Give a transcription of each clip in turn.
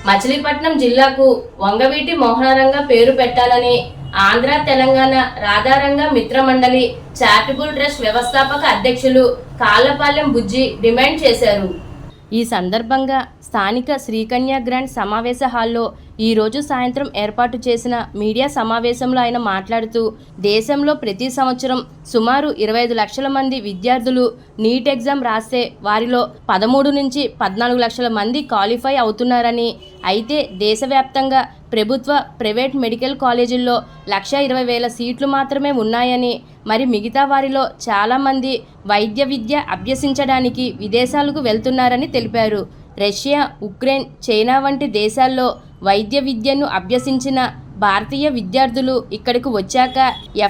మచిలీపట్నం జిల్లాకు వంగవీటి మోహనరంగ పేరు పెట్టాలని ఆంధ్ర తెలంగాణ రాధారంగ మిత్రమండలి చారిటబుల్ ట్రస్ట్ వ్యవస్థాపక అధ్యక్షులు కాళ్ళపాలెం బుజ్జి డిమాండ్ చేశారు. ఈ సందర్భంగా స్థానిక శ్రీకన్య గ్రాండ్ సమావేశ హాల్లో ఈరోజు సాయంత్రం ఏర్పాటు చేసిన మీడియా సమావేశంలో ఆయన మాట్లాడుతూ, దేశంలో ప్రతి సంవత్సరం సుమారు 25 లక్షల మంది విద్యార్థులు నీట్ ఎగ్జామ్ రాస్తే వారిలో 13 నుంచి 14 లక్షల మంది క్వాలిఫై అవుతున్నారని, అయితే దేశవ్యాప్తంగా ప్రభుత్వ ప్రైవేట్ మెడికల్ కాలేజీల్లో 1,20,000 సీట్లు మాత్రమే ఉన్నాయని, మరి మిగతా వారిలో చాలామంది వైద్య విద్య అభ్యసించడానికి విదేశాలకు వెళ్తున్నారని తెలిపారు. రష్యా, ఉక్రెయిన్, చైనా వంటి దేశాల్లో వైద్య విద్యను అభ్యసించిన భారతీయ విద్యార్థులు ఇక్కడికి వచ్చాక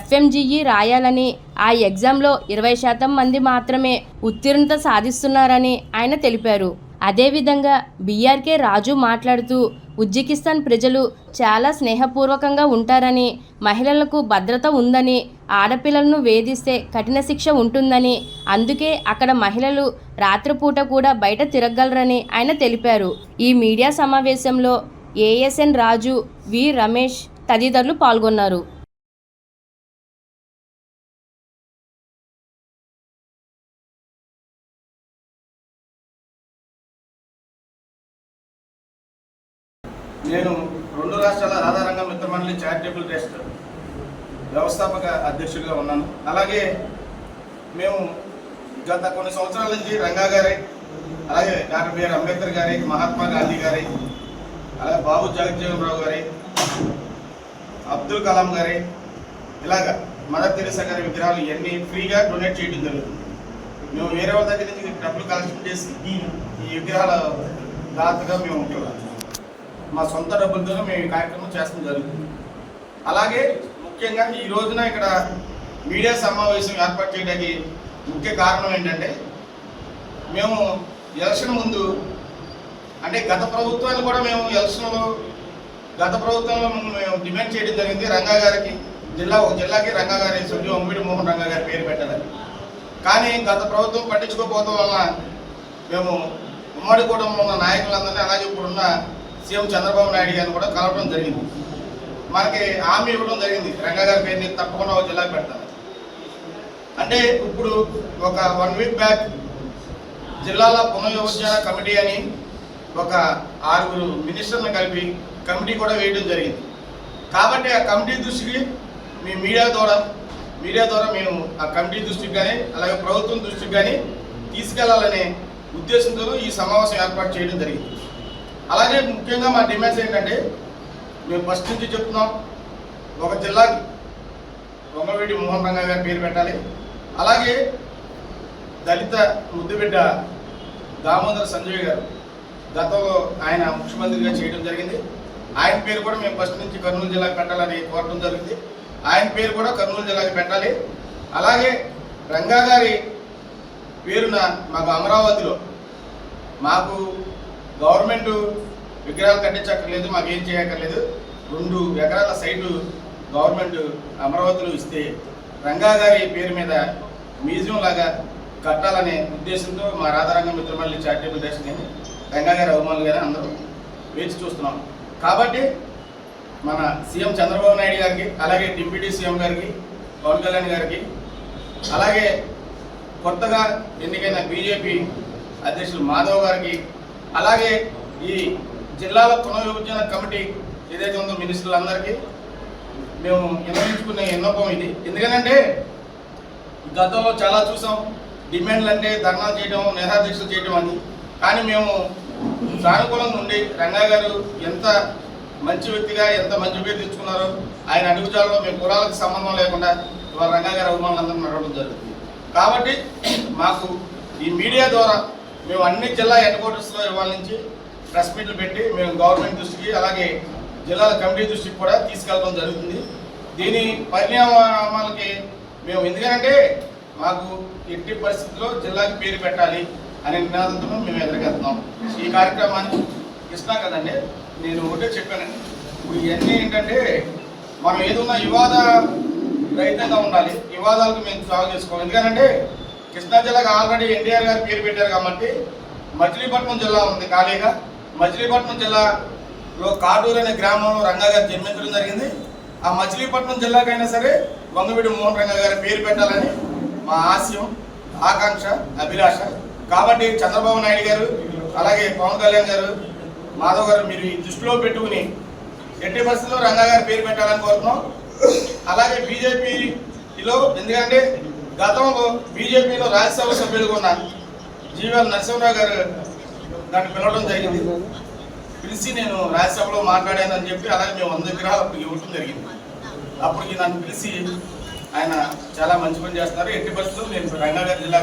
FMGE రాయాలని, ఆ ఎగ్జామ్లో 20% మంది మాత్రమే ఉత్తీర్ణత సాధిస్తున్నారని ఆయన తెలిపారు. అదేవిధంగా BRK రాజు మాట్లాడుతూ, ఉజ్బెకిస్తాన్ ప్రజలు చాలా స్నేహపూర్వకంగా ఉంటారని, మహిళలకు భద్రత ఉందని, ఆడపిల్లలను వేధిస్తే కఠిన శిక్ష ఉంటుందని, అందుకే అక్కడ మహిళలు రాత్రిపూట కూడా బయట తిరగలరని ఆయన తెలిపారు. ఈ మీడియా సమావేశంలో ASN రాజు, V రమేష్ తదితరులు పాల్గొన్నారు. నేను 2 రాష్ట్రాల రాధారంగ మిత్రమండలి చారిటబుల్ ట్రస్ట్ వ్యవస్థాపక అధ్యక్షుడిగా ఉన్నాను. అలాగే మేము గత కొన్ని సంవత్సరాల నుంచి రంగా గారి, అలాగే డాక్టర్ బిఆర్ అంబేద్కర్ గారి, మహాత్మా గాంధీ గారి, అలాగే బాబు జగజ్జీవన్ రావు గారి, అబ్దుల్ కలాం గారి, ఇలాగ మదర్ తెరెసా గారి విగ్రహాలు ఇవన్నీ ఫ్రీగా డొనేట్ చేయడం జరుగుతుంది. మేము వేరే వాళ్ళ దగ్గర నుంచి డబ్బులు కలెక్షన్ చేసి ఈ విగ్రహాల దాతగా మేము మా సొంత డబ్బులతో మేము ఈ కార్యక్రమం చేస్తడం జరుగుతుంది. అలాగే ముఖ్యంగా ఈ రోజున ఇక్కడ మీడియా సమావేశం ఏర్పాటు చేయడానికి ముఖ్య కారణం ఏంటంటే, మేము ఎలక్షన్ ముందు అంటే గత ప్రభుత్వాన్ని కూడా మేము గత ప్రభుత్వంలో మేము డిమాండ్ చేయడం జరిగింది. రంగా గారికి ఒక జిల్లాకి రంగా గారి సభ్యులు వంగవీటి మోహన్ రంగా గారి పేరు పెట్టాలని. కానీ గత ప్రభుత్వం పట్టించుకోకపోవడం వలన మేము ఉమ్మడి కూటమిలో ఉన్న నాయకులందరినీ, అలాగే ఇప్పుడున్న సీఎం చంద్రబాబు నాయుడు గారిని కూడా కలవడం జరిగింది. మనకి హామీ ఇవ్వడం జరిగింది, రంగా గారి పేరుని తప్పకుండా ఒక జిల్లాకు పెడతాను. అంటే ఇప్పుడు ఒక 1 వీక్ బ్యాక్ జిల్లాల పునర్విభజన కమిటీ అని ఒక 6 మినిస్టర్లను కలిపి కమిటీ కూడా వేయడం జరిగింది. కాబట్టి ఆ కమిటీ దృష్టికి మీ మీడియా ద్వారా మేము ఆ కమిటీ దృష్టికి కానీ, అలాగే ప్రభుత్వం దృష్టికి కానీ తీసుకెళ్లాలనే ఉద్దేశంతో ఈ సమావేశం ఏర్పాటు చేయడం జరిగింది. అలాగే ముఖ్యంగా మా డిమాండ్స్ ఏంటంటే, మేము ఫస్ట్ నుంచి చెప్తున్నాం, ఒక జిల్లాకి వంగవీటి మోహన్ రంగా గారి పేరు పెట్టాలి. అలాగే దళిత ముద్దుబిడ్డ దామోదర సంజయ్ గారు గతంలో ఆయన ముఖ్యమంత్రిగా చేయడం జరిగింది. ఆయన పేరు కూడా మేము ఫస్ట్ నుంచి కర్నూలు జిల్లాకి పెట్టాలని కోరడం జరిగింది. ఆయన పేరు కూడా కర్నూలు జిల్లాకి పెట్టాలి. అలాగే రంగా గారి పేరున మాకు అమరావతిలో మాకు గవర్నమెంట్ విగ్రహాలు కట్టించక్కర్లేదు, మాకేం చేయక్కర్లేదు, 2 ఎకరాల సైటు గవర్నమెంట్ అమరావతిలో ఇస్తే రంగా గారి పేరు మీద మ్యూజియం లాగా కట్టాలనే ఉద్దేశంతో మా రాధారంగ మిత్రమండలి చారిటబుల్ ట్రస్ట్ కానీ, రంగా గారి అభిమానులు కానీ అందరూ వేచి చూస్తున్నాం. కాబట్టి మన సీఎం చంద్రబాబు నాయుడు గారికి, అలాగే డిప్యూటీ సీఎం గారికి, పవన్ కళ్యాణ్ గారికి, అలాగే కొత్తగా ఎన్నికైన బీజేపీ అధ్యక్షులు మాధవ్ గారికి, అలాగే ఈ జిల్లాల పునర్విభజన కమిటీ ఏదైతే ఉందో మినిస్టర్లందరికీ మేము నిర్ణయించుకునే విన్నపం ఇది. ఎందుకంటే గతంలో చాలా చూసాం, డిమాండ్లు అంటే ధర్నా చేయడం, నిరాదీక్షలు చేయడం అని. కానీ మేము సానుకూలంగా ఉండి రంగా గారు ఎంత మంచి వ్యక్తిగా, ఎంత మంచి పేరు తెచ్చుకున్నారో ఆయన అడుగుజాలలో మేము కులాలకు సంబంధం లేకుండా ఇవాళ రంగా గారి అభిమానులందరూ నడవడం జరుగుతుంది. కాబట్టి మాకు ఈ మీడియా ద్వారా మేము అన్ని జిల్లా హెడ్ క్వార్టర్స్లో ఇవాళ నుంచి ప్రెస్ మీట్లు పెట్టి మేము గవర్నమెంట్ దృష్టికి, అలాగే జిల్లాల కమిటీ దృష్టికి కూడా తీసుకెళ్ళడం జరుగుతుంది. దీని పరిణామాలకి మేము ఎందుకంటే మాకు ఎట్టి పరిస్థితుల్లో జిల్లాకి పేరు పెట్టాలి అనే నినాదంతో మేము ఎదురుకెళ్తున్నాం. ఈ కార్యక్రమాన్ని కృష్ణా కదండి, నేను ఒకటే చెప్పానండి, ఇప్పుడు ఇవన్నీ ఏంటంటే మనం ఏదన్నా వివాద రహితంగా ఉండాలి, వివాదాలకు మేము సాల్వ్ చేసుకోవాలి. ఎందుకంటే కృష్ణా జిల్లాకు ఆల్రెడీ ఎన్టీఆర్ గారు పేరు పెట్టారు కాబట్టి మచిలీపట్నం జిల్లా ఉంది ఖాళీగా. మచిలీపట్నం జిల్లా లో కాటూరు అనే గ్రామంలో రంగా గారు జన్మించడం జరిగింది. ఆ మచిలీపట్నం జిల్లాకైనా సరే వంగవీటి మోహన్ రంగా గారి పేరు పెట్టాలని మా ఆశయం, ఆకాంక్ష, అభిలాష. కాబట్టి చంద్రబాబు నాయుడు గారు, అలాగే పవన్ కళ్యాణ్ గారు, మాధవ్ గారు మీరు ఈ దృష్టిలో పెట్టుకుని ఎట్టి పరిస్థితుల్లో రంగా గారి పేరు పెట్టాలని కోరుతున్నాం. అలాగే బీజేపీలో, ఎందుకంటే గతంలో బీజేపీలో రాజ్యసభ సభ్యులుగా ఉన్న జీవీఎల్ నరసింహరావు గారు దాన్ని పిలవడం జరిగింది. పిలిచి నేను రాజ్యసభలో మాట్లాడానని చెప్పి, అలాగే మేము 100 విగ్రహాలు అప్పుడు ఇవ్వడం జరిగింది. అప్పటికి నన్ను పిలిచి ఆయన చాలా మంచి పని చేస్తున్నారు, ఎట్టి పరిస్థితుల్లో నేను రంగారెడ్డి జిల్లా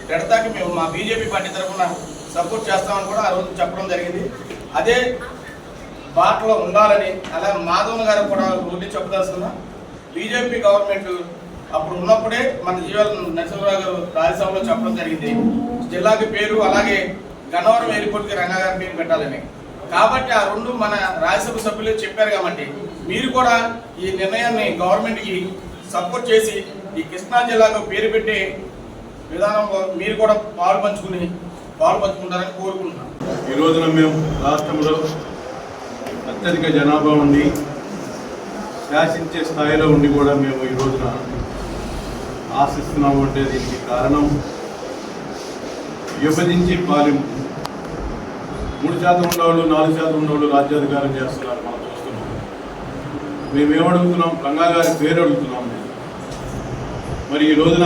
పెడతాకి మేము మా బీజేపీ పార్టీ తరఫున సపోర్ట్ చేస్తామని కూడా ఆ రోజు చెప్పడం జరిగింది. అదే బాటలో ఉండాలని, అలాగే మాధవన్ గారు కూడా ఒకటి చెప్పదలుచుకున్నా. బీజేపీ గవర్నమెంట్ అప్పుడు ఉన్నప్పుడే మన జీవీఎల్ నరసింహరావు గారు రాజ్యసభలో చెప్పడం జరిగింది, జిల్లాకి పేరు అలాగే గన్నవరం ఎయిర్పోర్ట్కి రంగా గారి పేరు పెట్టాలని. కాబట్టి ఆ రెండు మన రాజ్యసభ సభ్యులు చెప్పారు. కాబట్టి మీరు కూడా ఈ నిర్ణయాన్ని గవర్నమెంట్కి సపోర్ట్ చేసి ఈ కృష్ణా జిల్లాకు పేరు పెట్టే విధానంలో మీరు కూడా పాలు పంచుకుంటారని కోరుకుంటున్నాం. ఈ రోజున మేము రాష్ట్రంలో అత్యధిక జనాభా ఉండి శాసించే స్థాయిలో ఉండి కూడా మేము ఈ రోజున ఆశిస్తున్నాము అంటే దీనికి కారణం విభజించి పాలింపు. 3% ఉన్నవాళ్ళు, 4% ఉన్నవాళ్ళు రాజ్యాధికారం చేస్తున్నారు, మనం చూస్తున్నాం. మేమేమడుగుతున్నాం? రంగా గారి పేరు అడుగుతున్నాం. మరి ఈ రోజున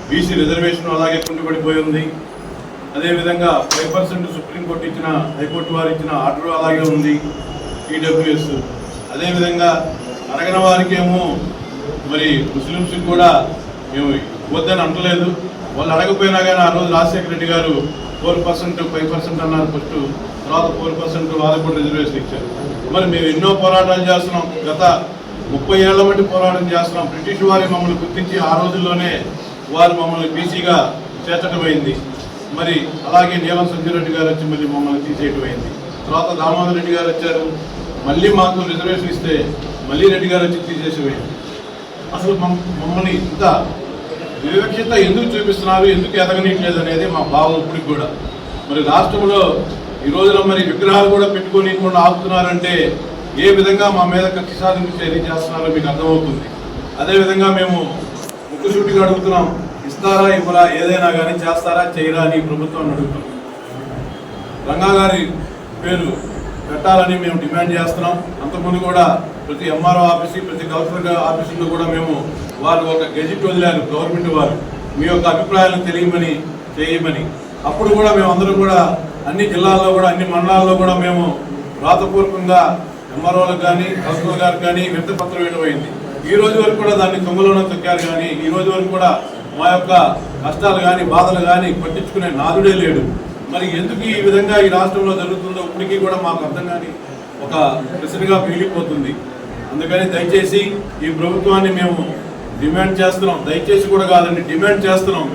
బీసీ రిజర్వేషన్ అలాగే కుంటుపడిపోయి ఉంది. అదేవిధంగా 5% సుప్రీంకోర్టు ఇచ్చిన, హైకోర్టు వారు ఇచ్చిన ఆర్డర్ అలాగే ఉంది. ఈడబ్ల్యూఎస్ అదేవిధంగా అడగిన వారికేమో మరి ముస్లిమ్స్కి కూడా మేము వద్దని అంటలేదు. వాళ్ళు అడగపోయినా కానీ ఆ రోజు రాజశేఖర రెడ్డి గారు 4%, 5% అన్నారు ఫస్ట్, తర్వాత 4% వాళ్ళకు కూడా రిజర్వేషన్ ఇచ్చారు. మరి మేము ఎన్నో పోరాటాలు చేస్తున్నాం, గత 30 ఏళ్ల బట్టి పోరాటం చేస్తున్నాం. బ్రిటిష్ వారి మమ్మల్ని గుర్తించి ఆ రోజుల్లోనే వారు మమ్మల్ని బీసీగా చేర్చడం అయింది. మరి అలాగే నీలం సంజయ్ రెడ్డి గారు వచ్చి మళ్ళీ మమ్మల్ని తీసేయటం అయింది. తర్వాత దామోదర్ రెడ్డి గారు వచ్చారు, మళ్ళీ మాకు రిజర్వేషన్ ఇస్తే మళ్ళీ రెడ్డి గారు వచ్చి తీసేసిపోయింది. అసలు మమ్మల్ని ఇంత వివక్షత ఎందుకు చూపిస్తున్నారు, ఎందుకు ఎదగనీయట్లేదు అనేది మా భావం ఇప్పటికి కూడా. మరి రాష్ట్రంలో ఈ రోజున మరి విగ్రహాలు కూడా పెట్టుకోనీయకుండా ఆపుతున్నారంటే ఏ విధంగా మా మీద కక్ష సాధింపు చర్య చేస్తున్నారో మీకు అర్థమవుతుంది. అదేవిధంగా మేము ముక్కుసూటిగా అడుగుతున్నాం, ఇస్తారా ఇవ్వరా, ఏదైనా కానీ చేస్తారా చేయరా అని ప్రభుత్వాన్ని అడుగుతున్నాం. రంగా గారి పేరు పెట్టాలని మేము డిమాండ్ చేస్తున్నాం. అంతకుముందు కూడా ప్రతి ఎంఆర్ఓ ఆఫీసు, ప్రతి కలెక్టర్ ఆఫీసుల్లో కూడా మేము వారు ఒక గెజిట్ వదిలారు గవర్నమెంట్ వారు, మీ యొక్క అభిప్రాయాలను తెలియమని చేయమని. అప్పుడు కూడా మేము అందరం కూడా అన్ని జిల్లాల్లో కూడా అన్ని మండలాల్లో కూడా మేము రాతపూర్వకంగా ఎంఆర్ఓలకు కానీ కలెక్టర్ గారికి కానీ వినతిపత్రం వేయడం అయింది. ఈ రోజు వరకు కూడా దాన్ని తొంగలోనే తొక్కారు. కానీ ఈ రోజు వరకు కూడా మా యొక్క కష్టాలు కానీ బాధలు కానీ పట్టించుకునే నాదుడే లేడు. మరి ఎందుకు ఈ విధంగా ఈ రాష్ట్రంలో జరుగుతుందో ఇప్పటికీ కూడా మాకు అర్థం కానీ ఒక ప్రశ్నగా మిగిలిపోతుంది. అందుకని దయచేసి ఈ ప్రభుత్వాన్ని మేము డిమాండ్ చేస్తున్నాం. దయచేసి కూడా కాదండి, డిమాండ్ చేస్తున్నాం.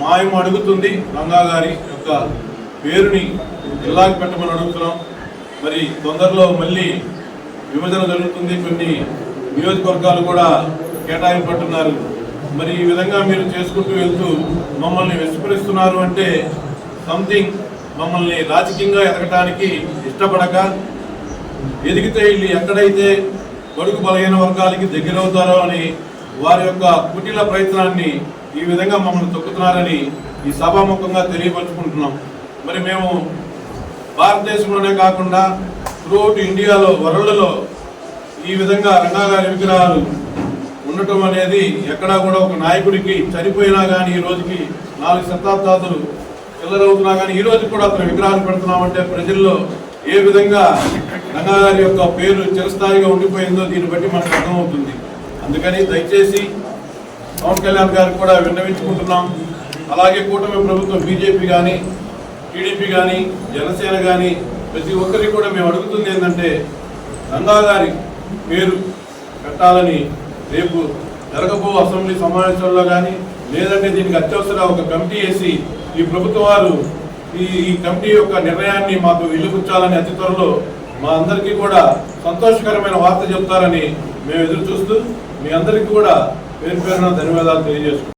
మాయం అడుగుతుంది రంగా గారి యొక్క పేరుని జిల్లాకి పెట్టమని అడుగుతున్నాం. మరి తొందరలో మళ్ళీ విభజన జరుగుతుంది, కొన్ని నియోజకవర్గాలు కూడా కేటాయింపట్టున్నారు. మరి ఈ విధంగా మీరు చేసుకుంటూ వెళ్తూ మమ్మల్ని విస్మరిస్తున్నారు అంటే సంథింగ్ మమ్మల్ని రాజకీయంగా ఎదగటానికి ఇష్టపడక, ఎదిగితే వీళ్ళు ఎక్కడైతే బడుగు బలహీన వర్గాలకి దగ్గరవుతారో అని వారి యొక్క కుటిల ప్రయత్నాన్ని ఈ విధంగా మమ్మల్ని తొక్కుతున్నారని ఈ సభాముఖంగా తెలియపరుచుకుంటున్నాం. మరి మేము భారతదేశంలోనే కాకుండా త్రూఅవుట్ ఇండియాలో, వరల్డ్లో ఈ విధంగా రంగా గారి విగ్రహాలు ఉండటం అనేది ఎక్కడా కూడా ఒక నాయకుడికి చనిపోయినా కానీ ఈ రోజుకి 4 శతాబ్దాలు చిల్లరవుతున్నా కానీ ఈ రోజు కూడా అతను విగ్రహాలు పెడుతున్నామంటే ప్రజల్లో ఏ విధంగా రంగా గారి యొక్క పేరు చిరస్థాయిగా ఉండిపోయిందో దీన్ని బట్టి మనకు అర్థమవుతుంది. అందుకని దయచేసి పవన్ కళ్యాణ్ గారికి కూడా విన్నవించుకుంటున్నాం. అలాగే కూటమి ప్రభుత్వం బీజేపీ కానీ, టీడీపీ కానీ, జనసేన కానీ ప్రతి ఒక్కరికి కూడా మేము అడుగుతుంది ఏంటంటే రంగా గారి పేరు పెట్టాలని రేపు జరగబో అసెంబ్లీ సమావేశంలో కానీ, లేదంటే దీనికి అత్యవసర ఒక కమిటీ వేసి ఈ ప్రభుత్వం వారు ఈ కమిటీ యొక్క నిర్ణయాన్ని మాకు వెలుగుచ్చాలని అతి త్వరలో మా అందరికీ కూడా సంతోషకరమైన వార్త చెప్తారని మేము ఎదురు చూస్తూ మీ అందరికీ కూడా పేరు పేరున ధన్యవాదాలు తెలియజేస్తున్నాం.